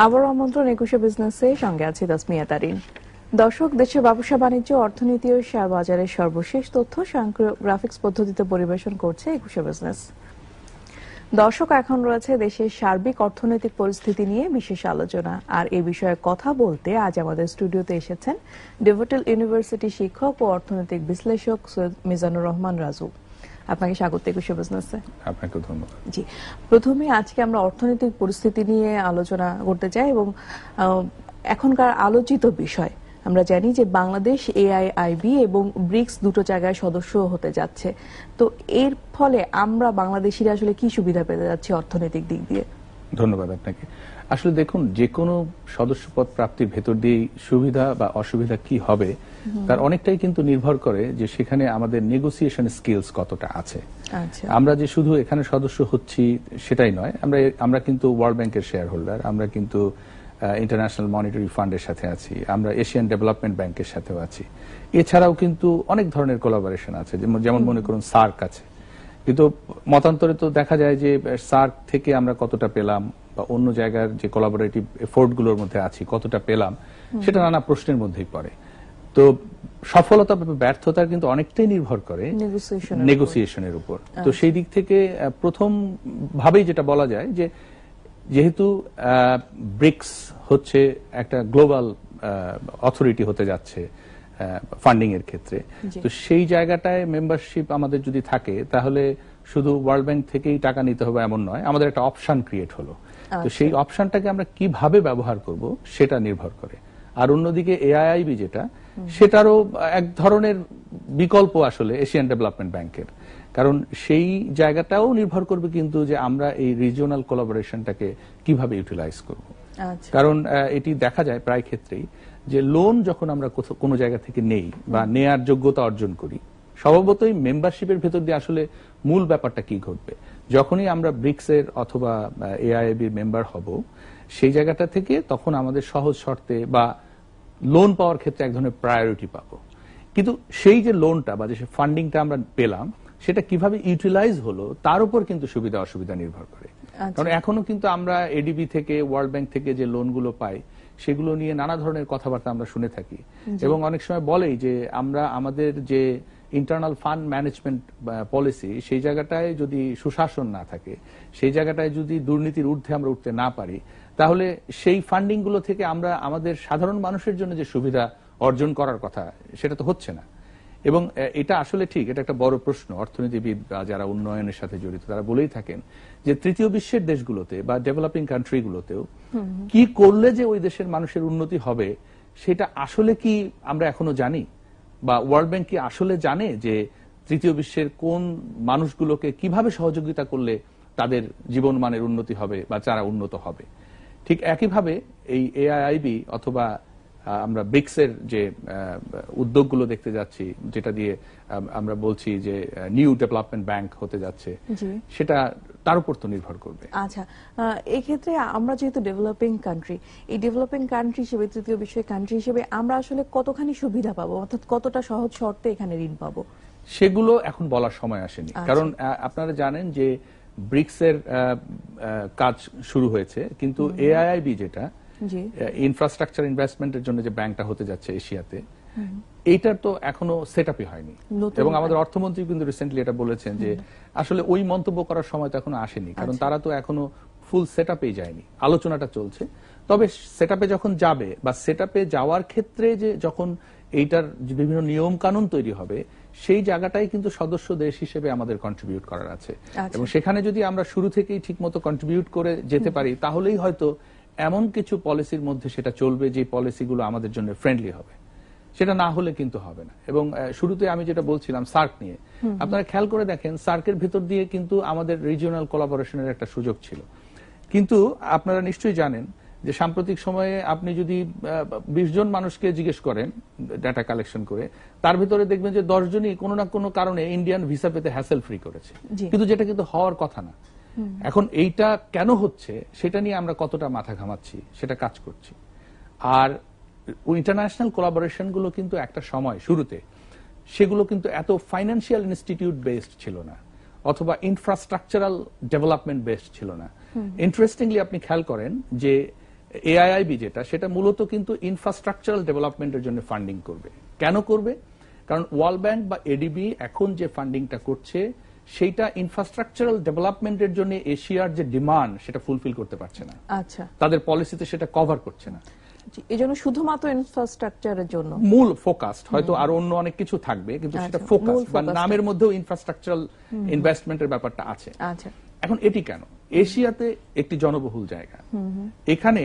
আবার আমন্ত্রণ 21 বিজনেসে, সঙ্গে আছে তাসমিয়া তারিন। দর্শক, দেশের ব্যবসা বাণিজ্য, অর্থনীতি ও শেয়ার বাজারের সর্বশেষ তথ্য গ্রাফিক্স পদ্ধতিতে পরিবেশন করছে 21 বিজনেস। দর্শক, এখন রয়েছে দেশের সার্বিক অর্থনৈতিক পরিস্থিতি নিয়ে বিশেষ আলোচনা। আর এই বিষয়ে কথা বলতে আজ আমাদের স্টুডিওতে এসেছেন ডেভোটেল ইউনিভার্সিটি শিক্ষক ও অর্থনৈতিক বিশ্লেষক সৈয়দ মিজানুর রহমান রাজু। আপনাকে স্বাগত 21 বিজনেসে। আপনাকে ধন্যবাদ। জি, প্রথমে আজকে আমরা অর্থনৈতিক পরিস্থিতি নিয়ে আলোচনা করতে চাই এবং এখনকার আলোচিত বিষয়, আমরা জানি যে বাংলাদেশ এআইআইবি এবং ব্রিক্স দুটো জায়গায় সদস্য হতে যাচ্ছে। তো এর ফলে আমরা বাংলাদেশিরা আসলে কি সুবিধা পেতে যাচ্ছি অর্থনৈতিক দিক দিয়ে? ধন্যবাদ আপনাকে। আসলে দেখুন, যে কোনো সদস্যপদ প্রাপ্তির ভেতর দিয়ে সুবিধা বা অসুবিধা কি হবে তার অনেকটাই কিন্তু নির্ভর করে যে সেখানে আমাদের নেগোসিয়েশন স্কিলস কতটা আছে। আমরা যে শুধু এখানে সদস্য হচ্ছি সেটাই নয়, আমরা কিন্তু ওয়ার্ল্ড ব্যাংকের শেয়ার হোল্ডার, আমরা কিন্তু ইন্টারন্যাশনাল মনিটারি ফান্ডের সাথে আছি, আমরা এশিয়ান ডেভেলপমেন্ট ব্যাংকের সাথেও আছি। এছাড়াও কিন্তু অনেক ধরনের কোলাবোরেশন আছে, যেমন মনে করুন সার্ক আছে। কিন্তু মতান্তরে তো দেখা যায় যে সার্ক থেকে আমরা কতটা পেলাম বা অন্য জায়গার যে কোলাবোরেটিভ এফোর্টগুলোর মধ্যে আছি কতটা পেলাম, সেটা নানা প্রশ্নের মধ্যেই পড়ে। তো সফলতা বা ব্যর্থতা কিন্তু অনেকটাই নির্ভর করে নেগোসিয়েশনের উপর। তো সেই দিক থেকে প্রথম ভাবেই যেটা বলা যায় যে যেহেতু ব্রিক্স হচ্ছে একটা গ্লোবাল অথরিটি হতে যাচ্ছে ফান্ডিং এর ক্ষেত্রে, তো সেই জায়গাটায় মেম্বারশিপ আমাদের যদি থাকে তাহলে শুধু ওয়ার্ল্ড ব্যাংক থেকেই টাকা নিতে হবে এমন নয়, আমাদের একটা অপশন ক্রিয়েট হলো। তো সেই অপশনটাকে আমরা কিভাবে ব্যবহার করব সেটা নির্ভর করে। আর অন্যদিকে এআইআইবি যেটা, সেটারও এক ধরনের বিকল্প আসলে এশিয়ান ডেভেলপমেন্ট ব্যাংকের, কারণ সেই জায়গাটাও নির্ভর করবে কিন্তু যে আমরা এই রিজিওনাল কোলাবোরেশনটাকে কিভাবে ইউটিলাইজ করব। কারণ এটি দেখা যায় প্রায় ক্ষেত্রেই যে লোন যখন আমরা কোনো জায়গা থেকে নেই বা নেয়ার যোগ্যতা অর্জন করি, স্বভাবতই মেম্বারশিপের ভেতর দিয়ে আসলে মূল ব্যাপারটা কি ঘটবে, যখনই আমরা ব্রিক্সের অথবা এআইআইবির মেম্বার হব সেই জায়গাটা থেকে তখন আমাদের সহজ শর্তে বা লোন পাওয়ার ক্ষেত্রে এক ধরনের প্রায়োরিটি পাবো। কিন্তু সেই যে লোনটা বা যে ফান্ডিংটা আমরা পেলাম সেটা কিভাবে ইউটিলাইজ হলো তার উপর কিন্তু সুবিধা অসুবিধা নির্ভর করে। কারণ এখনো কিন্তু আমরা এডিবি থেকে ওয়ার্ল্ড ব্যাংক থেকে যে লোনগুলো পাই সেগুলো নিয়ে নানা ধরনের কথাবার্তা আমরা শুনে থাকি এবং অনেক সময় বলেই যে আমরা আমাদের যে ইন্টারনাল ফান্ড ম্যানেজমেন্ট পলিসি সেই জায়গাটায় যদি সুশাসন না থাকে, সেই জায়গাটায় যদি দুর্নীতির ঊর্ধ্বে আমরা উঠতে না পারি, তাহলে সেই ফান্ডিং গুলো থেকে আমরা আমাদের সাধারণ মানুষের জন্য যে সুবিধা অর্জন করার কথা সেটা তো হচ্ছে না। এবং এটা আসলে ঠিক, এটা একটা বড় প্রশ্ন। অর্থনীতিবিদ বা যারা উন্নয়নের সাথে জড়িত তারা বলেই থাকেন যে তৃতীয় বিশ্বের দেশগুলোতে বা ডেভেলপিং কান্ট্রিগুলোতেও কি করলে যে ওই দেশের মানুষের উন্নতি হবে সেটা আসলে কি আমরা এখনো জানি, বা ওয়ার্ল্ড ব্যাংক কি আসলে জানে যে তৃতীয় বিশ্বের কোন মানুষগুলোকে কিভাবে সহযোগিতা করলে তাদের জীবনমানের উন্নতি হবে বা যারা উন্নত হবে। ঠিক একইভাবে এই এআইআইবি অথবা আমরা ব্রিক্সের যে উদ্যোগগুলো দেখতে যাচ্ছি, যেটা দিয়ে আমরা বলছি যে নিউ ডেভেলপমেন্ট ব্যাংক হতে যাচ্ছে, সেটা তার উপর তো নির্ভর করবে। আচ্ছা, এই ক্ষেত্রে আমরা যেহেতু ডেভেলপিং কান্ট্রি, এই ডেভেলপিং কান্ট্রি হিসেবে, তৃতীয় বিশ্বের কান্ট্রি হিসেবে আমরা আসলে কতখানি সুবিধা পাবো, অর্থাৎ কতটা সহজ শর্তে এখানে ঋণ পাবো, সেগুলো এখন বলার সময় আসেনি। কারণ আপনারা জানেন যে ব্রিক্সের কাজ শুরু হয়েছে, কিন্তু এআইআইবি যেটা ইনফ্রাস্ট্রাকচার ইনভেস্টমেন্টের জন্য যে ব্যাংকটা হতে যাচ্ছে এশিয়াতে, এইটার তো এখনো সেট আপই হয়নি। এবং আমাদের অর্থমন্ত্রী কিন্তু রিসেন্টলি এটা বলেছেন যে আসলে ওই মন্তব্য করার সময় তো এখনো আসেনি, কারণ তারা তো এখনো ফুল সেট আপেই যায়নি, আলোচনাটা চলছে। তবে সেট আপে যখন যাবে বা সেট আপে যাওয়ার ক্ষেত্রে যে যখন এইটার বিভিন্ন নিয়ম কানুন তৈরি হবে, সেই জায়গাটাই কিন্তু সদস্য দেশ হিসেবে আমাদের কন্ট্রিবিউট করার আছে। এবং সেখানে যদি আমরা শুরু থেকেই ঠিকমতো কন্ট্রিবিউট করে যেতে পারি, তাহলেই হয়তো এমন কিছু পলিসির মধ্যে সেটা চলবে যে পলিসিগুলো আমাদের জন্য ফ্রেন্ডলি হবে। সেটা না হলে কিন্তু হবে না। এবং শুরুতে আমি যেটা বলছিলাম সার্ক নিয়ে, আপনারা খেয়াল করে দেখেন সার্কের ভেতর দিয়ে কিন্তু আমাদের রিজিওনাল কোলাবোরেশনের একটা সুযোগ ছিল। কিন্তু আপনারা নিশ্চয়ই জানেন যে সাম্প্রতিক সময়ে আপনি যদি 20 জন মানুষকে জিজ্ঞেস করেন ডাটা কালেকশন করে, তার ভিতরে দেখবেন যে 10 জনই কোনো না কোনো কারণে ইন্ডিয়ান ভিসা পেতে হ্যাসেল ফ্রি করেছে, কিন্তু যেটা কিন্তু হওয়ার কথা না। এখন এইটা কেন হচ্ছে সেটা নিয়ে আমরা কতটা মাথা ঘামাচ্ছি, সেটা কাজ করছি। আর ইন্টারন্যাশনাল কোলাবোরেশন গুলো কিন্তু একটা সময় শুরুতে সেগুলো কিন্তু এত ফাইন্যান্সিয়াল ইনস্টিটিউট বেসড ছিল না, অথবা ইনফ্রাস্ট্রাকচারাল ডেভেলপমেন্ট বেসড ছিল না। ইন্টারেস্টিংলি আপনি খেয়াল করেন যে এআইআইবি যেটা, সেটা মূলত কিন্তু ইনফ্রাস্ট্রাকচারাল ডেভেলপমেন্টের জন্য ফান্ডিং করবে। কেন করবে? কারণ ওয়ার্ল্ড ব্যাংক বা এডিবি এখন যে ফান্ডিংটা করছে সেইটা ইনফ্রাস্ট্রাকচারাল ডেভেলপমেন্টের জন্য এশিয়ার যে ডিমান্ড সেটা ফুলফিল করতে পারছে না। আচ্ছা, তাদের পলিসিতে সেটা কভার করছে না। এই জন্য শুধুমাত্র ইনফ্রাস্ট্রাকচারের জন্য মূল ফোকাসড, হয়তো আরো অন্য অনেক কিছু থাকবে, কিন্তু সেটা ফোকাস বা নামের মধ্যেও ইনফ্রাস্ট্রাকচারাল ইনভেস্টমেন্টের ব্যাপারটা আছে। আচ্ছা, এখন এটি কেন? এশিয়াতে একটি জনবহুল জায়গা, এখানে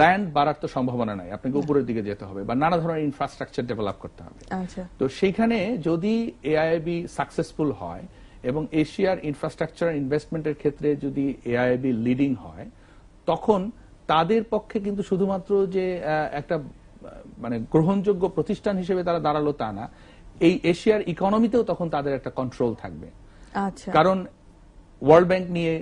ল্যান্ড বাড়ার তো সম্ভাবনা নাই, আপনাকে উপরের দিকে যেতে হবে বা নানা ধরনের ইনফ্রাস্ট্রাকচার ডেভেলপ করতে হবে। আচ্ছা, তো সেইখানে যদি এআইআইবি সাকসেসফুল হয় এবং এশিয়ার ইনফ্রাস্ট্রাকচার ইনভেস্টমেন্টের ক্ষেত্রে যদি এআইআইবি লিডিং হয়, তখন তাদের পক্ষে কিন্তু শুধুমাত্র যে একটা মানে গ্রহণযোগ্য প্রতিষ্ঠান হিসেবে তারা দাঁড়ালো তা না, এই এশিয়ার ইকোনমিতেও তখন তাদের একটা কন্ট্রোল থাকবে। আচ্ছা, কারণ ওয়ার্ল্ড ব্যাংক নিয়ে,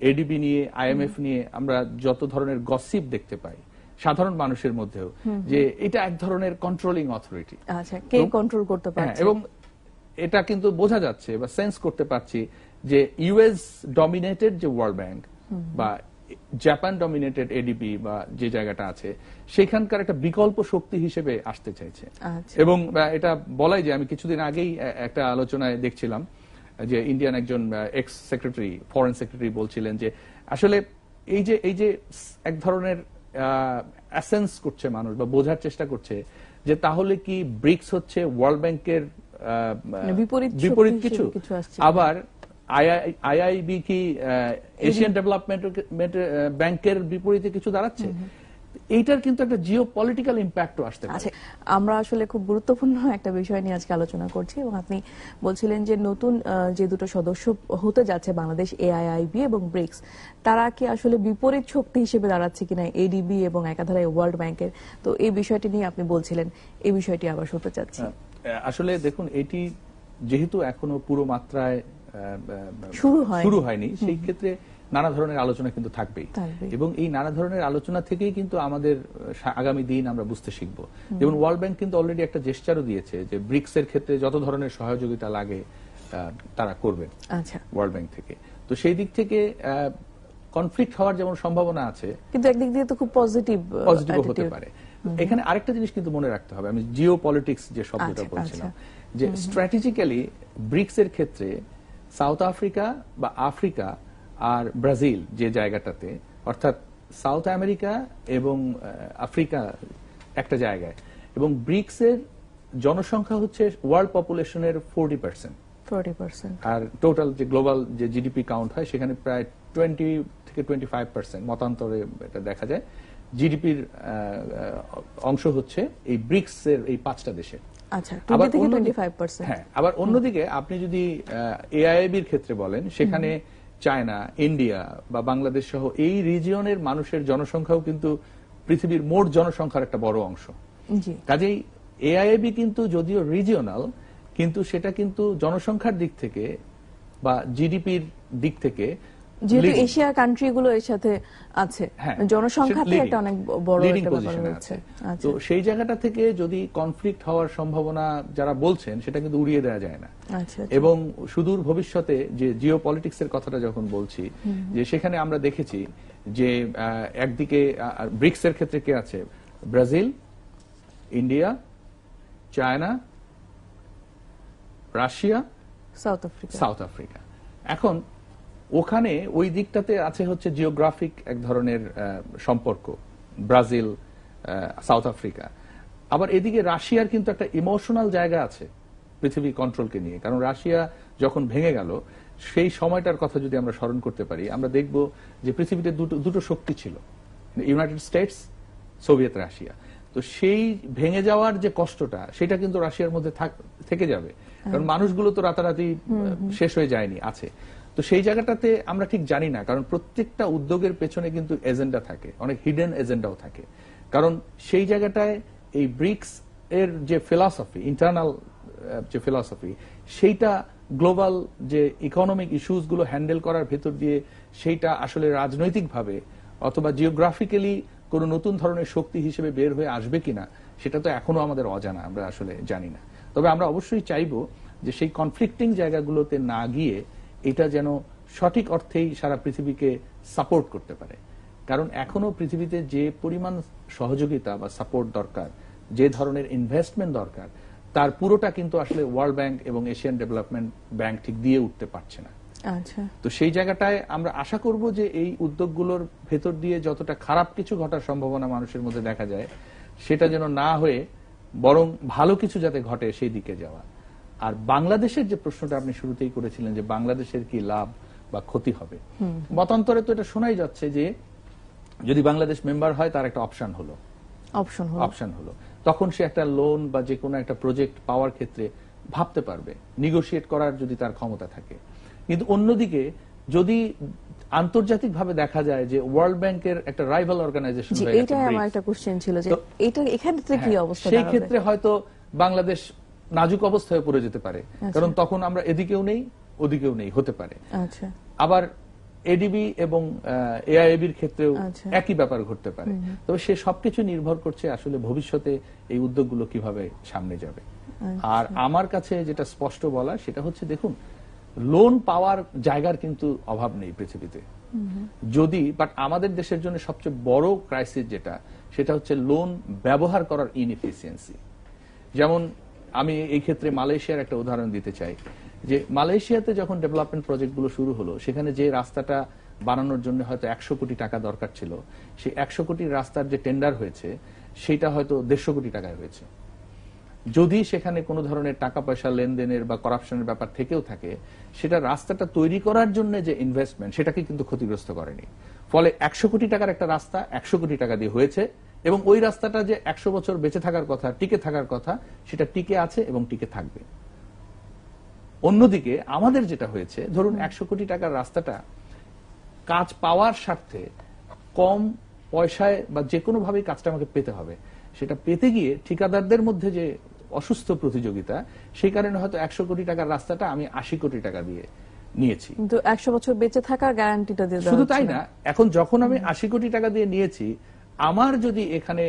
এডিবি নিয়ে, আইএমএফ নিয়ে আমরা যত ধরনের গসিপ দেখতে পাই সাধারণ মানুষের মধ্যেও, যে এটা এক ধরনের কন্ট্রোলিং অথরিটি। আচ্ছা, কে কন্ট্রোল করতে পারছে? এবং এটা কিন্তু বোঝা যাচ্ছে বা সেন্স করতে পারছি যে ইউএস ডমিনেটেড যে ওয়ার্ল্ড ব্যাংক বা জাপান ডমিনেটেড এডিবি বা যে জায়গাটা আছে, সেখানকার একটা বিকল্প শক্তি হিসেবে আসতে চাইছে। এবং এটা বলাই যে আমি কিছুদিন আগেই একটা আলোচনায় দেখছিলাম যে ইন্ডিয়ান একজন এক্স সেক্রেটারি, ফরেন সেক্রেটারি বলছিলেন যে আসলে এই যে এক ধরনের অ্যাসেন্স করছে মানুষ বা বোঝার চেষ্টা করছে যে তাহলে কি ব্রিক্স হচ্ছে ওয়ার্ল্ড ব্যাংকের বিপরীত কিছু, আবার আইআইবি কি এশিয়ান ডেভেলপমেন্ট ব্যাংকের বিপরীতে কিছু দাঁড়াচ্ছে। এইটার কিন্তু একটা জিও পলিটিক্যাল ইম্প্যাক্টও আসতে পারে। আচ্ছা, আমরা আসলে খুব গুরুত্বপূর্ণ একটা বিষয় নিয়ে আজকে আলোচনা করছি এবং আপনি বলছিলেন যে নতুন যে দুটো সদস্য হতে যাচ্ছে বাংলাদেশ, এআইআইবি এবং ব্রিক্স, তারা কি আসলে বিপরীত শক্তি হিসেবে দাঁড়াচ্ছে কিনা এডিবি এবং একাধারে ওয়ার্ল্ড ব্যাংকের? তো এই বিষয়টি নিয়ে আপনি বলছিলেন, এই বিষয়টি আবার শুনতে চাচ্ছি। আসলে দেখুন, এটি যেহেতু এখনো পুরো মাত্রায় শুরু হয়নি, সেই ক্ষেত্রে নানা ধরনের আলোচনা কিন্তু থাকবেই, এবং এই নানা ধরনের আলোচনা থেকেই কিন্তু আমাদের আগামী দিন আমরা বুঝতে শিখব। যেমন ওয়ার্ল্ড ব্যাংক কিন্তু অলরেডি একটা জেস্চারও দিয়েছে যে ব্রিক্স এর ক্ষেত্রে যত ধরনের সহযোগিতা লাগে তারা করবে ওয়ার্ল্ড ব্যাংক থেকে। তো সেই দিক থেকে কনফ্লিক্ট হওয়ার যেমন সম্ভাবনা আছে, কিন্তু একদিক দিয়ে তো খুব পজিটিভ হতে পারে। এখানে আরেকটা জিনিস কিন্তু মনে রাখতে হবে, আমি জিও পলিটিক্স যে শব্দটা বলছিলাম, যে স্ট্র্যাটেজিক্যালি ব্রিক্স এর ক্ষেত্রে সাউথ আফ্রিকা বা আফ্রিকা আর ব্রাজিল যে জায়গাটাতে, অর্থাৎ সাউথ আমেরিকা এবং আফ্রিকা একটা জায়গায়, এবং ব্রিক্স এর জনসংখ্যা হচ্ছে ওয়ার্ল্ড পপুলেশনের 40%, আর টোটাল যে গ্লোবাল যে জিডিপি কাউন্ট হয় সেখানে প্রায় 20 থেকে 25% মতান্তরে এটা দেখা যায় জিডিপির অংশ হচ্ছে এই ব্রিক্স এর এই 5টা দেশের। আবার অন্যদিকে আপনি যদি এআইআইবির ক্ষেত্রে বলেন, সেখানে চায়না, ইন্ডিয়া বা বাংলাদেশ সহ এই রিজিয়নের মানুষের জনসংখ্যাও কিন্তু পৃথিবীর মোট জনসংখ্যার একটা বড় অংশ। কাজেই এআইআইবি কিন্তু যদিও রিজিওনাল, কিন্তু সেটা কিন্তু জনসংখ্যার দিক থেকে বা জিডিপির দিক থেকে, যেহেতু এশিয়া কান্ট্রিগুলো এর সাথে আছে, জনসংখ্যাতে একটা অনেক বড় একটা ব্যাপার আছে। তো সেই জায়গাটা থেকে যদি কনফ্লিক্ট হওয়ার সম্ভাবনা যারা বলছেন, সেটা কিন্তু উড়িয়ে দেওয়া যায় না। এবং সুদূর ভবিষ্যতে যে জিও পলিটিক্স এর কথাটা যখন বলছি, যে সেখানে আমরা দেখেছি যে একদিকে ব্রিক্স এর ক্ষেত্রে কে আছে? Brazil, India, China, Russia, south Africa. এখন ওখানে ওই দিকটাতে আছে হচ্ছে জিওগ্রাফিক এক ধরনের সম্পর্ক, ব্রাজিল, সাউথ আফ্রিকা। আবার এদিকে রাশিয়ার কিন্তু একটা ইমোশনাল জায়গা আছে পৃথিবী কন্ট্রোলকে নিয়ে, কারণ রাশিয়া যখন ভেঙে গেল সেই সময়টার কথা যদি আমরা স্মরণ করতে পারি, আমরা দেখব যে পৃথিবীতে দুটো শক্তি ছিল, ইউনাইটেড স্টেটস, সোভিয়েত রাশিয়া। তো সেই ভেঙে যাওয়ার যে কষ্টটা, সেটা কিন্তু রাশিয়ার মধ্যে থেকে যাবে, কারণ মানুষগুলো তো রাতারাতি শেষ হয়ে যায়নি, আছে। তো সেই জায়গাটাতে আমরা ঠিক জানি না, কারণ প্রত্যেকটা উদ্যোগের পেছনে কিন্তু এজেন্ডা থাকে, অনেক হিডেন এজেন্ডাও থাকে। কারণ সেই জায়গাটায় এই ব্রিক্স এর যে ফিলসফি, ইন্টারনাল যে ফিলসফি, সেইটা গ্লোবাল যে ইকোনমিক ইস্যুস গুলো হ্যান্ডেল করার ভেতর দিয়ে সেইটা আসলে রাজনৈতিকভাবে অথবা জিওগ্রাফিক্যালি কোন নতুন ধরনের শক্তি হিসেবে বের হয়ে আসবে কিনা, সেটা তো এখনো আমাদের অজানা, আমরা আসলে জানি না। তবে আমরা অবশ্যই চাইবো যে সেই কনফ্লিক্টিং জায়গাগুলোতে না গিয়ে এটা যেন সঠিক অর্থেই সারা পৃথিবীকে সাপোর্ট করতে পারে। কারণ এখনো পৃথিবীতে যে পরিমাণ সহযোগিতা বা সাপোর্ট দরকার, যে ধরনের ইনভেস্টমেন্ট দরকার, তার পুরোটা কিন্তু আসলে ওয়ার্ল্ড ব্যাংক এবং এশিয়ান ডেভেলপমেন্ট ব্যাংক ঠিক দিয়ে উঠতে পারছে না। আচ্ছা, তো সেই জায়গাটায় আমরা আশা করব যে এই উদ্যোগগুলোর ভেতর দিয়ে যতটা খারাপ কিছু ঘটার সম্ভাবনা মানুষের মধ্যে দেখা যায়, সেটা যেন না হয়ে বরং ভালো কিছু যাতে ঘটে সেই দিকে যাওয়া। আর বাংলাদেশের যে প্রশ্নটা আপনি শুরুতেই করেছিলেন যে বাংলাদেশের কি লাভ বা ক্ষতি হবে, মতান্তরে তো এটা শোনাই যাচ্ছে যে যদি বাংলাদেশ মেম্বার হয় তার একটা অপশন হলো, তখন সে একটা লোন বা যে কোনো একটা প্রজেক্ট পাওয়ার ক্ষেত্রে ভাবতে পারবে, নিগোশিয়েট করার যদি তার ক্ষমতা থাকে। কিন্তু অন্যদিকে যদি আন্তর্জাতিকভাবে দেখা যায় যে ওয়ার্ল্ড ব্যাংকের একটা রাইভাল অর্গানাইজেশন হয়ে গেছে, এইটাই আমার একটা কোশ্চেন ছিল যে এটা এখানে কি অবস্থা, সেই ক্ষেত্রে হয়তো বাংলাদেশ নাজুক অবস্থায় পড়ে যেতে পারে, কারণ তখন আমরা এদিকেও নেই ওদিকেও নেই হতে পারে। আচ্ছা, আবার এডিবি এবং এআইএবির ক্ষেত্রেও একই ব্যাপার ঘটতে পারে। তবে সে সবকিছু নির্ভর করছে আসলে ভবিষ্যতে এই উদ্যোগগুলো কিভাবে সামনে যাবে। আর আমার কাছে যেটা স্পষ্ট বলা সেটা হচ্ছে, দেখুন, লোন পাওয়ার জায়গার কিন্তু অভাব নেই পৃথিবীতে, যদি বাট আমাদের দেশের জন্য সবচেয়ে বড় ক্রাইসিস যেটা, সেটা হচ্ছে লোন ব্যবহার করার ইনএফিসিয়েন্সি। যেমন আমি এই ক্ষেত্রে মালয়েশিয়ার একটা উদাহরণ দিতে চাই, যে মালয়েশিয়াতে যখন ডেভেলপমেন্ট প্রজেক্টগুলো শুরু হলো, সেখানে যে রাস্তাটা বানানোর জন্য হয়তো 100 কোটি টাকা দরকার ছিল, সেই 100 কোটির রাস্তার যে টেন্ডার হয়েছে সেটা হয়তো 150 কোটি টাকায় হয়েছে। যদি সেখানে কোনো ধরনের টাকা পয়সা লেনদেনের বা করাপশনের ব্যাপার থেকেও থাকে, সেটা রাস্তাটা তৈরি করার জন্য যে ইনভেস্টমেন্ট সেটাকে কিন্তু ক্ষতিগ্রস্ত করেনি। ফলে 100 কোটি টাকার একটা রাস্তা 100 কোটি টাকা দিয়ে হয়েছে, এবং ওই রাস্তাটা যে 100 বছর বেঁচে থাকার কথা, টিকে থাকার কথা, সেটা টিকে আছে এবং টিকে থাকবে। অন্যদিকে আমাদের যেটা হয়েছে, ধরুন 100 কোটি টাকার রাস্তাটা কাজ পাওয়ার স্বার্থে কম পয়সায় বা যে কোনো ভাবেই কাজটা আমাকে পেতে হবে, সেটা পেতে গিয়ে ঠিকাদারদের মধ্যে যে অসুস্থ প্রতিযোগিতা, সেই কারণে হয়তো 100 কোটি টাকার রাস্তাটা আমি 80 কোটি টাকা দিয়ে নিয়েছি। কিন্তু 100 বছর বেঁচে থাকার গ্যারান্টিটা দিয়ে শুধু তাই না, এখন যখন আমি 80 কোটি টাকা দিয়ে নিয়েছি, আমার যদি এখানে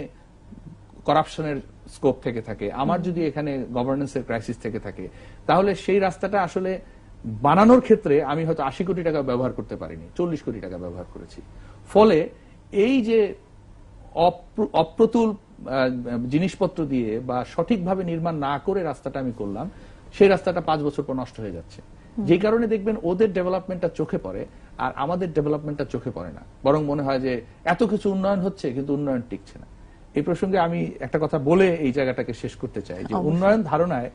করাপশনের স্কোপ থেকে থাকে, আমার যদি এখানে গভর্নেন্সের ক্রাইসিস থেকে থাকে, তাহলে সেই রাস্তাটা আসলে বানানোর ক্ষেত্রে আমি হয়তো 80 কোটি টাকা ব্যবহার করতে পারিনি, 40 কোটি টাকা ব্যবহার করেছি। ফলে এই যে অপ্রতুল জিনিসপত্র দিয়ে বা সঠিকভাবে নির্মাণ না করে রাস্তাটা আমি করলাম, সেই রাস্তাটা 5 বছর পর নষ্ট হয়ে যাচ্ছে। যে কারণে দেখবেন ওদের ডেভেলপমেন্টটা চোখে পড়ে আর আমাদের ডেভেলপমেন্টটা চোখে পড়ে না, বরং মনে হয় যে এত কিছু উন্নয়ন হচ্ছে কিন্তু উন্নয়ন টিকছে না। এই প্রসঙ্গে আমি একটা কথা বলে এই জায়গাটাকে শেষ করতে চাই, যে উন্নয়ন ধারণায়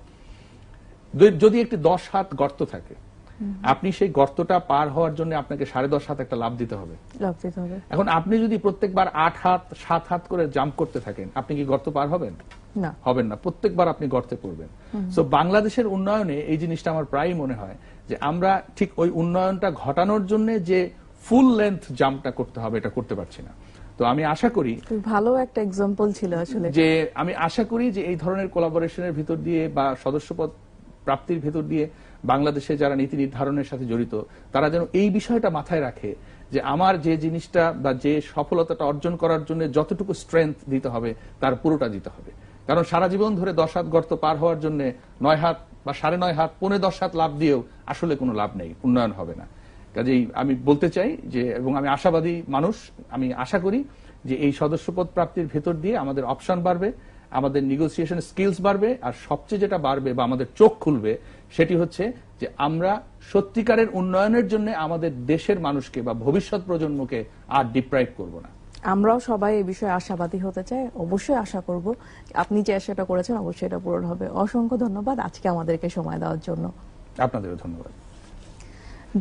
যদি একটি 10 হাত গর্ত থাকে, আপনি সেই গর্তটা পার হওয়ার জন্য আপনাকে 10.5 হাত একটা লাভ দিতে হবে। এখন আপনি যদি প্রত্যেকবার 8 হাত 7 হাত করে জাম্প করতে থাকেন, আপনি কি গর্ত পার হবেন? না, হবেন না, প্রত্যেকবার আপনি গর্তে পড়বেন। সো বাংলাদেশের উন্নয়নে এই জিনিসটা আমার প্রায়ই মনে হয় যে আমরা ঠিক ওই উন্নয়নটা ঘটানোর জন্য যে ফুল লেন্থ জাম্পটা করতে হবে, এটা করতে পারছি না। তো আমি আশা করি, ভালো একটা এক্সাম্পল ছিল আসলে, যে আমি আশা করি যে এই ধরনের কোলাবোরেশনের ভিতর দিয়ে বা সদস্যপদ প্রাপ্তির ভিতর দিয়ে বাংলাদেশে যারা নীতি নির্ধারণের সাথে জড়িত, তারা যেন এই বিষয়টা মাথায় রাখে যে আমার যে জিনিসটা বা যে সফলতাটা অর্জন করার জন্য যতটুকু স্ট্রেংথ দিতে হবে তার পুরোটা দিতে হবে। কারণ সারা জীবন ধরে 10 হাত গর্ত পার হওয়ার জন্য 9 হাত বা 9.5 হাত 10.5 হাত লাভ দিয়েও আসলে কোনো লাভ নেই, উন্নয়ন হবে না। কাজেই আমি বলতে চাই যে, এবং আমি আশাবাদী মানুষ, আমি আশা করি যে এই সদস্যপদ প্রাপ্তির ভেতর দিয়ে আমাদের অপশন বাড়বে, আমাদের নেগোসিয়েশন স্কিলস বাড়বে, আর সবচেয়ে যেটা বাড়বে বা আমাদের চোখ খুলবে সেটি হচ্ছে যে আমরা সত্যিকারের উন্নয়নের জন্য আমাদের দেশের মানুষকে বা ভবিষ্যৎ প্রজন্মকে আর ডিপ্রাইভ করব না। আমরাও সবাই এই বিষয়ে আশাবাদী হতে চাই, অবশ্যই আশা করব আপনি যে আশাটা করেছেন অবশ্যই এটা পূরণ হবে। অসংখ্য ধন্যবাদ আজকে আমাদেরকে সময় দেওয়ার জন্য। আপনাদেরও ধন্যবাদ।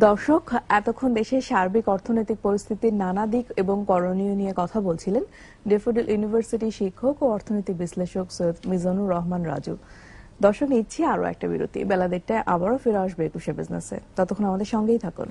দর্শক, এতক্ষণ দেশের সার্বিক অর্থনৈতিক পরিস্থিতির নানা দিক এবং করণীয় নিয়ে কথা বলছিলেন ডেফোডিল ইউনিভার্সিটি শিক্ষক ও অর্থনৈতিক বিশ্লেষক সৈয়দ মিজানুর রহমান রাজু। দর্শক, নিচ্ছি আরো একটা বিরতি। বেলা 1:30টায় আবারও ফিরে আসবে একুশে বিজনেসে। ততক্ষণ আমাদের সঙ্গেই থাকুন।